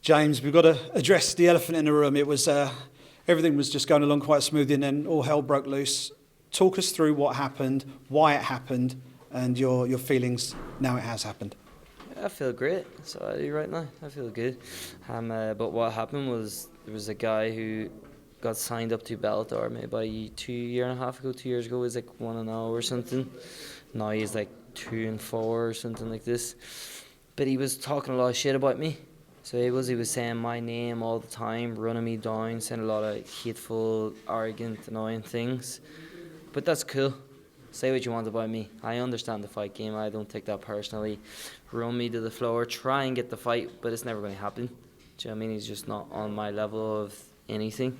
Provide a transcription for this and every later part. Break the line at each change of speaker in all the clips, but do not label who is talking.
James, we've got to address the elephant in the room. It was everything was just going along quite smoothly, and then all hell broke loose. Talk us through what happened, why it happened, and your feelings now it has happened.
I feel great. So right now, I feel good. But what happened was there was a guy who got signed up to Bellator maybe about 2 years and a half ago. 2 years ago, he was like 1-0 or something. Now he's like 2-4 or something like this. But he was talking a lot of shit about me. So he was saying my name all the time, running me down, saying a lot of hateful, arrogant, annoying things. But that's cool. Say what you want about me. I understand the fight game. I don't take that personally. Run me to the floor, try and get the fight, but it's never going to happen. Do you know what I mean? He's just not on my level of anything.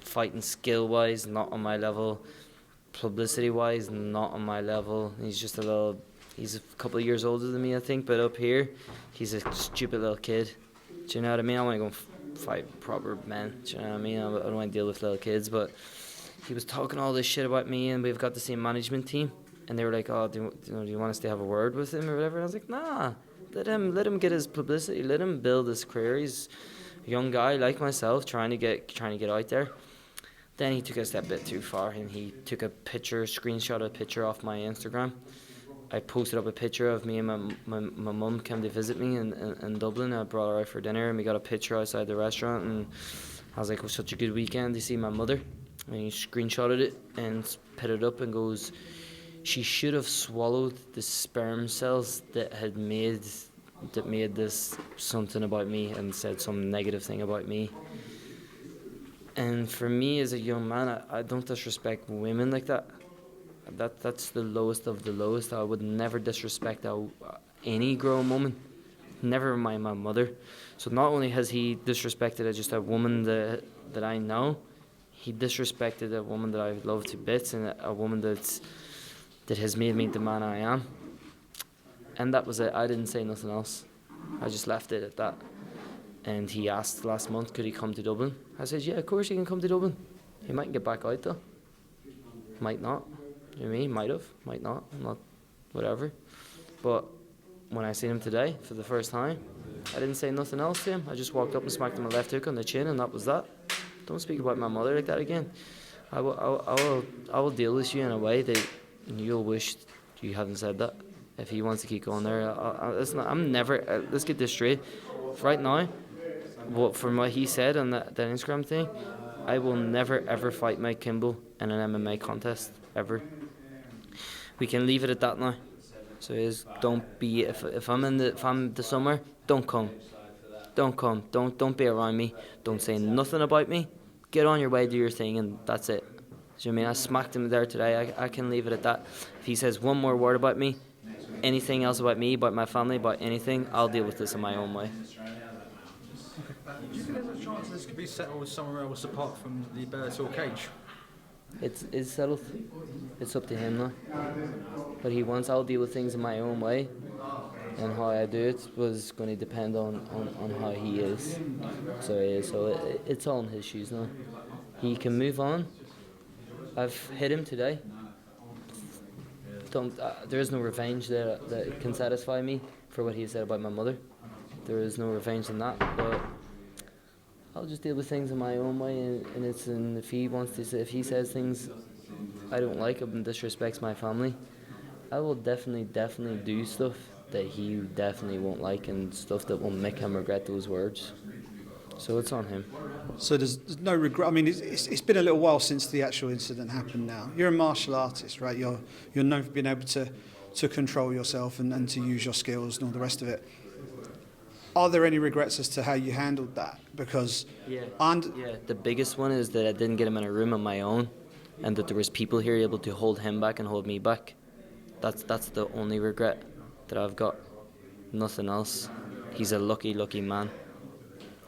Fighting skill-wise, not on my level. Publicity-wise, not on my level. He's a couple of years older than me, I think, but up here, he's a stupid little kid. Do you know what I mean? I want to go and fight proper men. Do you know what I mean? I don't want to deal with little kids, but he was talking all this shit about me, and we've got the same management team, and they were like, "Oh, do you want us to have a word with him or whatever?" And I was like, "Nah, let him get his publicity, let him build his career. He's a young guy like myself, trying to get out there." Then he took it a step bit too far, and he took screenshot a picture off my Instagram. I posted up a picture of me and my mum came to visit me in Dublin. I brought her out for dinner, and we got a picture outside the restaurant, and I was like, "It was such a good weekend to see my mother." And he screenshotted it and put it up and goes, "She should have swallowed the sperm cells that made this something about me and said some negative thing about me." And for me as a young man, I don't disrespect women like that. That's the lowest of the lowest. I would never disrespect any grown woman, never mind my mother. So not only has he disrespected just a woman that I know, he disrespected a woman that I love to bits, and a woman that has made me the man I am. And that was it. I didn't say nothing else. I just left it at that. And he asked last month, could he come to Dublin? I said, yeah, of course he can come to Dublin. He mightn't get back out though. Might not. You know what I mean? Might have, might not. Whatever. But when I seen him today for the first time, I didn't say nothing else to him. I just walked up and smacked him a left hook on the chin, and that was that. Don't speak about my mother like that again. I will deal with you in a way that you'll wish you hadn't said that. If he wants to keep going there, let's get this straight. Right now, from what he said on that Instagram thing, I will never ever fight Mike Kimbel in an MMA contest ever. We can leave it at that now. So don't be if I'm the summer, don't come. Don't be around me. Don't say nothing about me. Get on your way, do your thing, and that's it. Do you know what I mean? I smacked him there today. I can leave it at that. If he says one more word about me, anything else about me, about my family, about anything, I'll deal with this in my own way.
Do you think there's a chance this could be settled somewhere else apart from the Bellator cage?
It's settled. It's up to him now. But he wants, I'll deal with things in my own way. And how I do it was going to depend on how he is. So it's all in his shoes now. He can move on. I've hit him today. There is no revenge there that can satisfy me for what he said about my mother. There is no revenge in that. But I'll just deal with things in my own way. And if he says things I don't like and disrespects my family, I will definitely do stuff that he definitely won't like and stuff that will make him regret those words. So it's on him.
So there's no regret. I mean, it's been a little while since the actual incident happened now. You're a martial artist, right? You're known for being able to control yourself and to use your skills and all the rest of it. Are there any regrets as to how you handled that? Because
the biggest one is that I didn't get him in a room on my own, and that there was people here able to hold him back and hold me back. That's the only regret that I've got. Nothing else. He's a lucky man.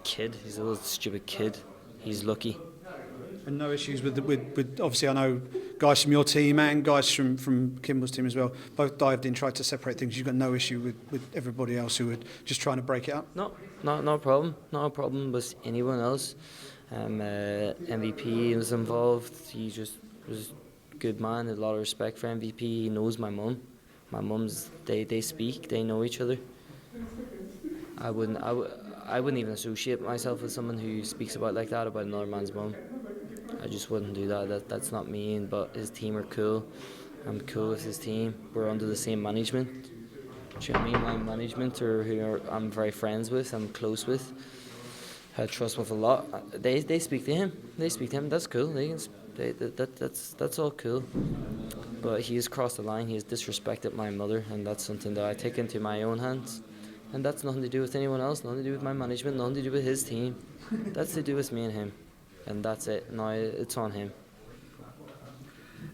He's a little stupid kid. He's lucky.
And no issues with obviously I know guys from your team and guys from Kimbel's team as well, both dived in, tried to separate things. You've got no issue with everybody else who were just trying to break it up?
No problem. Not a problem with anyone else. MVP was involved. He just was a good man, had a lot of respect for MVP. He knows my mum. My mum's, they speak, they know each other. I wouldn't even associate myself with someone who speaks about like that about another man's mum. I just wouldn't do that. That's not me. But his team are cool. I'm cool with his team. We're under the same management. Do you know what I mean? My management I'm very friends with, I'm close with, I trust with a lot. They speak to him. That's cool. That's all cool. But he has crossed the line. He has disrespected my mother, and that's something that I take into my own hands. And that's nothing to do with anyone else. Nothing to do with my management. Nothing to do with his team. That's to do with me and him. And that's it. Now it's on him.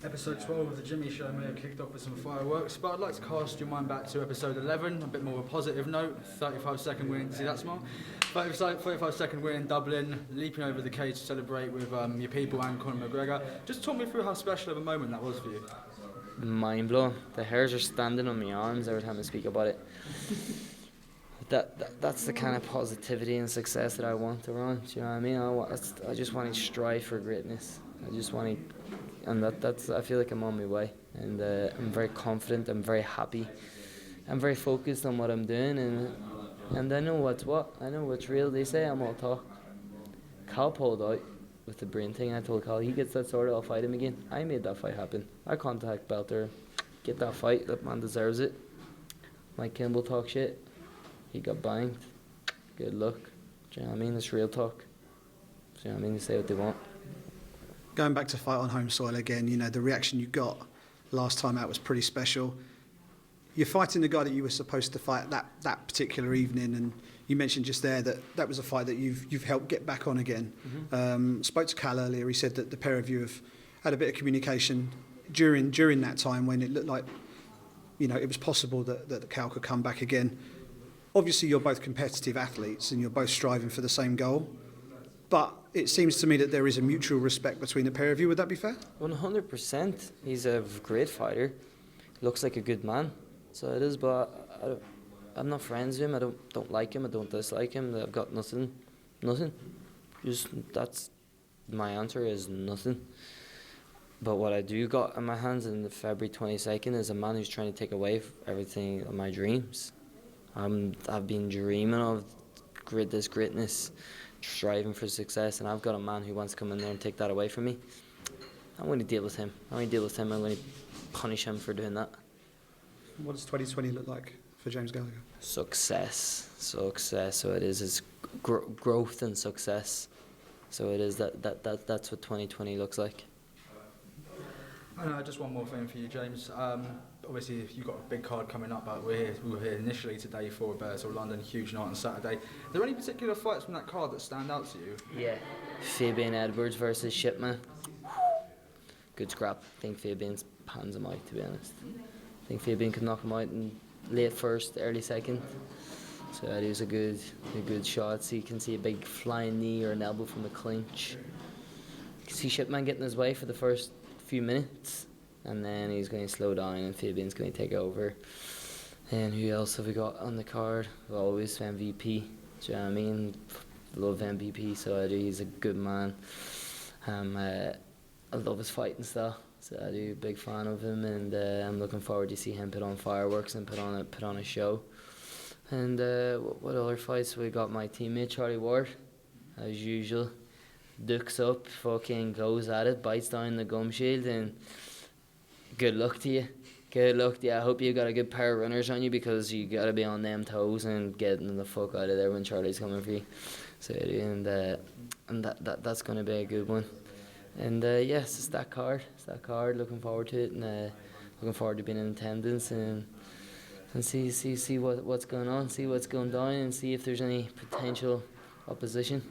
Episode 12 of the Jimmy Show may have kicked off with some fireworks, but I'd like to cast your mind back to episode 11, a bit more of a positive note. 35-second win, see that smile? 35-second win in Dublin, leaping over the cage to celebrate with your people and Conor McGregor. Just talk me through how special of a moment that was for you.
Mind blowing. The hairs are standing on my arms every time I speak about it. That's the kind of positivity and success that I want around. Do you know what I mean? I just want to strive for greatness. I just want to. And that's I feel like I'm on my way, and I'm very confident, I'm very happy, I'm very focused on what I'm doing, and I know what's what, I know what's real. They say I'm all talk. Cal pulled out with the brain thing. I told Cal, he gets that sorted, I'll fight him again. I made that fight happen. I contact Bellator, get that fight, that man deserves it. Mike Kimbel talk shit, he got banged, good luck. Do you know what I mean? It's real talk. Do you know what I mean? They say what they want.
Going back to fight on home soil again, you know, the reaction you got last time out was pretty special. You're fighting the guy that you were supposed to fight that particular evening, and you mentioned just there that was a fight that you've helped get back on again. Mm-hmm. Spoke to Cal earlier. He said that the pair of you have had a bit of communication during that time when it looked like, you know, it was possible that Cal could come back again. Obviously, you're both competitive athletes and you're both striving for the same goal. But it seems to me that there is a mutual respect between the pair of you. Would that be fair?
100%. He's a great fighter. Looks like a good man. So it is, but I'm not friends with him. I don't like him. I don't dislike him. I've got nothing. Just that's my answer is nothing. But what I do got in my hands in the February 22nd is a man who's trying to take away everything of my dreams. I've been dreaming of this greatness, striving for success, and I've got a man who wants to come in there and take that away from me. I'm going to deal with him. I'm going to punish him for doing that.
What does 2020 look like for James Gallagher?
Success. So it is. It's growth and success. So it is that's what 2020 looks like.
Just one more thing for you, James. Obviously, you've got a big card coming up, but we were here initially today for Bellator London, huge night on Saturday. Are there any particular fights from that card that stand out to you?
Yeah. Fabian Edwards versus Shipman. Good scrap. I think Fabian's pans him out, to be honest. I think Fabian could knock him out in late first, early second. So it was a good shot. So you can see a big flying knee or an elbow from the clinch. You can see Shipman getting his way for the first few minutes, and then he's going to slow down and Fabian's going to take over. And who else have we got on the card? Well, always MVP. Do you know what I mean? Love MVP, so I do. He's a good man. I love his fighting style, so I do. Big fan of him, and I'm looking forward to see him put on fireworks and put on a show. And what other fights? We got my teammate Charlie Ward, as usual. Dukes up, fucking goes at it, bites down the gum shield, and good luck to you. Good luck to you. I hope you got a good pair of runners on you, because you got to be on them toes and getting the fuck out of there when Charlie's coming for you. So and that's going to be a good one. And yes, it's that card. Looking forward to it, and looking forward to being in attendance and see what's going on, see what's going down, and see if there's any potential opposition.